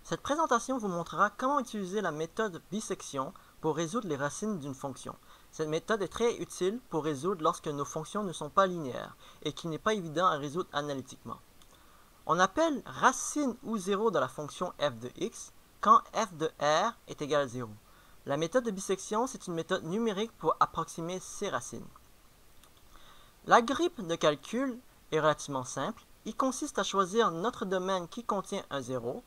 Cette présentation vous montrera comment utiliser la méthode bisection pour résoudre les racines d'une fonction. Cette méthode est très utile pour résoudre lorsque nos fonctions ne sont pas linéaires et qu'il n'est pas évident à résoudre analytiquement. On appelle racine ou 0 de la fonction f de x quand f de r est égal à 0. La méthode de bisection, c'est une méthode numérique pour approximer ces racines. L'algorithme de calcul est relativement simple. Il consiste à choisir notre domaine qui contient un 0.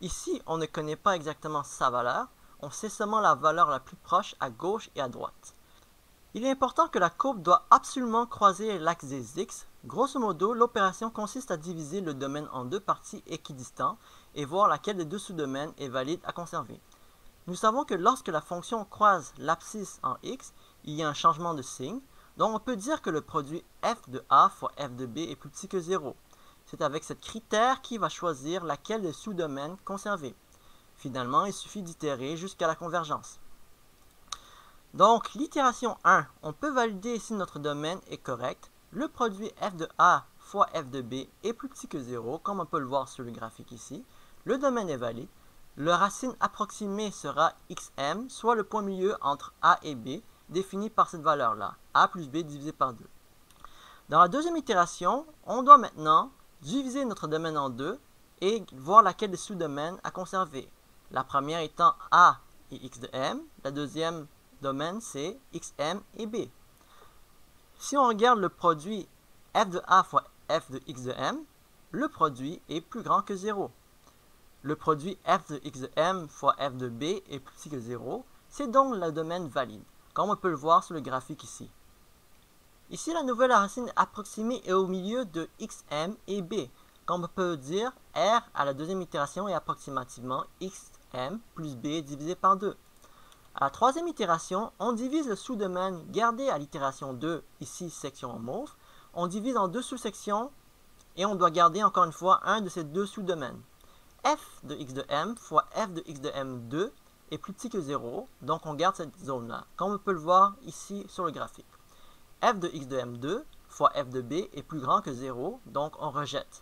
Ici, on ne connaît pas exactement sa valeur, on sait seulement la valeur la plus proche à gauche et à droite. Il est important que la courbe doit absolument croiser l'axe des x. Grosso modo, l'opération consiste à diviser le domaine en deux parties équidistantes et voir laquelle des deux sous-domaines est valide à conserver. Nous savons que lorsque la fonction croise l'abscisse en x, il y a un changement de signe, donc on peut dire que le produit f de a fois f de b est plus petit que 0. C'est avec ce critère qui va choisir laquelle des sous-domaines conserver. Finalement, il suffit d'itérer jusqu'à la convergence. Donc, l'itération 1, on peut valider si notre domaine est correct. Le produit f de a fois f de b est plus petit que 0, comme on peut le voir sur le graphique ici. Le domaine est valide. Le racine approximée sera xm, soit le point milieu entre a et b, défini par cette valeur-là, a plus b divisé par 2. Dans la deuxième itération, on doit maintenant diviser notre domaine en deux et voir laquelle des sous-domaines à conserver. La première étant a et x de m, la deuxième domaine c'est xm et b. Si on regarde le produit f de a fois f de x de m, le produit est plus grand que 0. Le produit f de x de m fois f de b est plus petit que 0, c'est donc le domaine valide, comme on peut le voir sur le graphique ici. Ici, la nouvelle racine approximée est au milieu de xm et b. Comme on peut dire, r à la deuxième itération est approximativement xm plus b divisé par 2. À la troisième itération, on divise le sous-domaine gardé à l'itération 2, ici section en mauve. On divise en deux sous-sections et on doit garder encore une fois un de ces deux sous-domaines. F de x de m fois f de x de m2 est plus petit que 0, donc on garde cette zone-là, comme on peut le voir ici sur le graphique. F de x de m2 fois f de b est plus grand que 0, donc on rejette.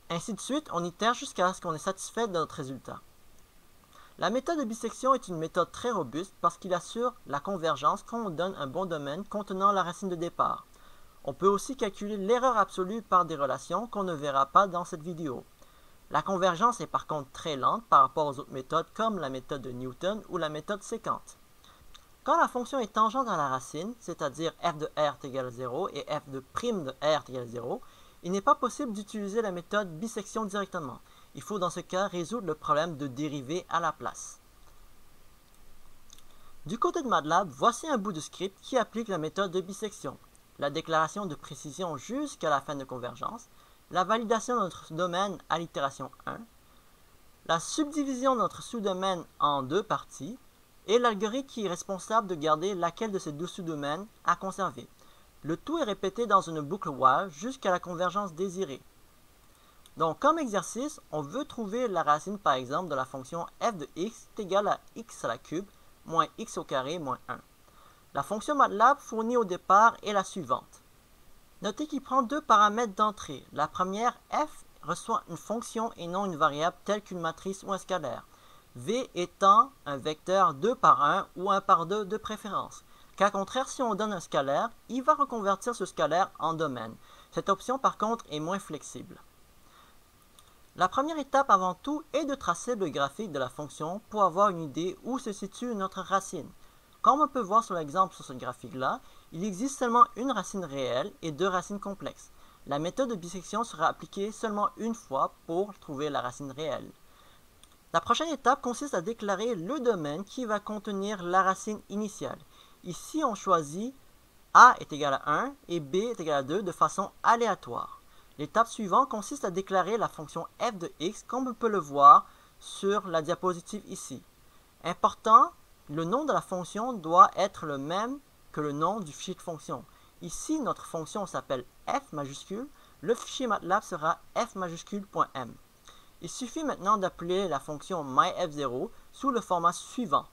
Ainsi de suite, on itère jusqu'à ce qu'on est satisfait de notre résultat. La méthode de bisection est une méthode très robuste parce qu'il assure la convergence quand on donne un bon domaine contenant la racine de départ. On peut aussi calculer l'erreur absolue par des relations qu'on ne verra pas dans cette vidéo. La convergence est par contre très lente par rapport aux autres méthodes comme la méthode de Newton ou la méthode séquente. Quand la fonction est tangente à la racine, c'est-à-dire f de r est égal à 0 et f de prime de r est égal à 0, il n'est pas possible d'utiliser la méthode bisection directement. Il faut dans ce cas résoudre le problème de dérivée à la place. Du côté de MATLAB, voici un bout de script qui applique la méthode de bisection. La déclaration de précision jusqu'à la fin de convergence, la validation de notre domaine à l'itération 1, la subdivision de notre sous-domaine en deux parties, et l'algorithme qui est responsable de garder laquelle de ces deux sous-domaines à conserver. Le tout est répété dans une boucle while jusqu'à la convergence désirée. Donc, comme exercice, on veut trouver la racine, par exemple, de la fonction f de x est égale à x à la cube moins x au carré moins 1. La fonction MATLAB fournie au départ est la suivante. Notez qu'il prend deux paramètres d'entrée. La première, f, reçoit une fonction et non une variable telle qu'une matrice ou un scalaire. V étant un vecteur 2 par 1 ou 1 par 2 de préférence. Qu'à contraire, si on donne un scalaire, il va reconvertir ce scalaire en domaine. Cette option, par contre, est moins flexible. La première étape avant tout est de tracer le graphique de la fonction pour avoir une idée où se situe notre racine. Comme on peut voir sur l'exemple sur ce graphique-là, il existe seulement une racine réelle et deux racines complexes. La méthode de bisection sera appliquée seulement une fois pour trouver la racine réelle. La prochaine étape consiste à déclarer le domaine qui va contenir la racine initiale. Ici, on choisit a est égal à 1 et b est égal à 2 de façon aléatoire. L'étape suivante consiste à déclarer la fonction f de x comme on peut le voir sur la diapositive ici. Important, le nom de la fonction doit être le même que le nom du fichier de fonction. Ici, notre fonction s'appelle f majuscule, le fichier MATLAB sera f majuscule.m. Il suffit maintenant d'appeler la fonction myf0 sous le format suivant.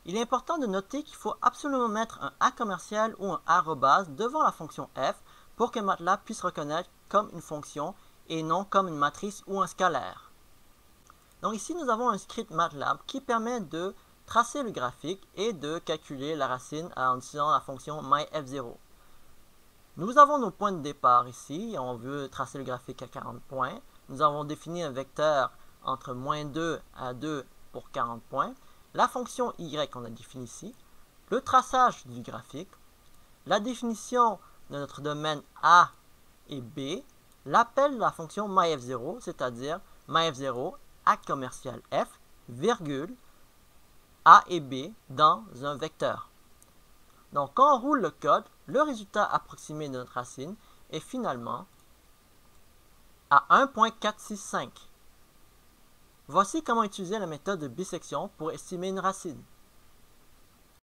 Il est important de noter qu'il faut absolument mettre un A commercial ou un arrobase devant la fonction f pour que MATLAB puisse reconnaître comme une fonction et non comme une matrice ou un scalaire. Donc ici, nous avons un script MATLAB qui permet de tracer le graphique et de calculer la racine en utilisant la fonction myF0. Nous avons nos points de départ ici. On veut tracer le graphique à 40 points. Nous avons défini un vecteur entre moins 2 à 2 pour 40 points. La fonction Y qu'on a définie ici. Le traçage du graphique. La définition de notre domaine A et B. L'appel de la fonction myF0, c'est-à-dire myF0 à commercial F, virgule, A et B dans un vecteur. Donc, quand on roule le code, le résultat approximé de notre racine est finalement à 1.465. Voici comment utiliser la méthode de bisection pour estimer une racine.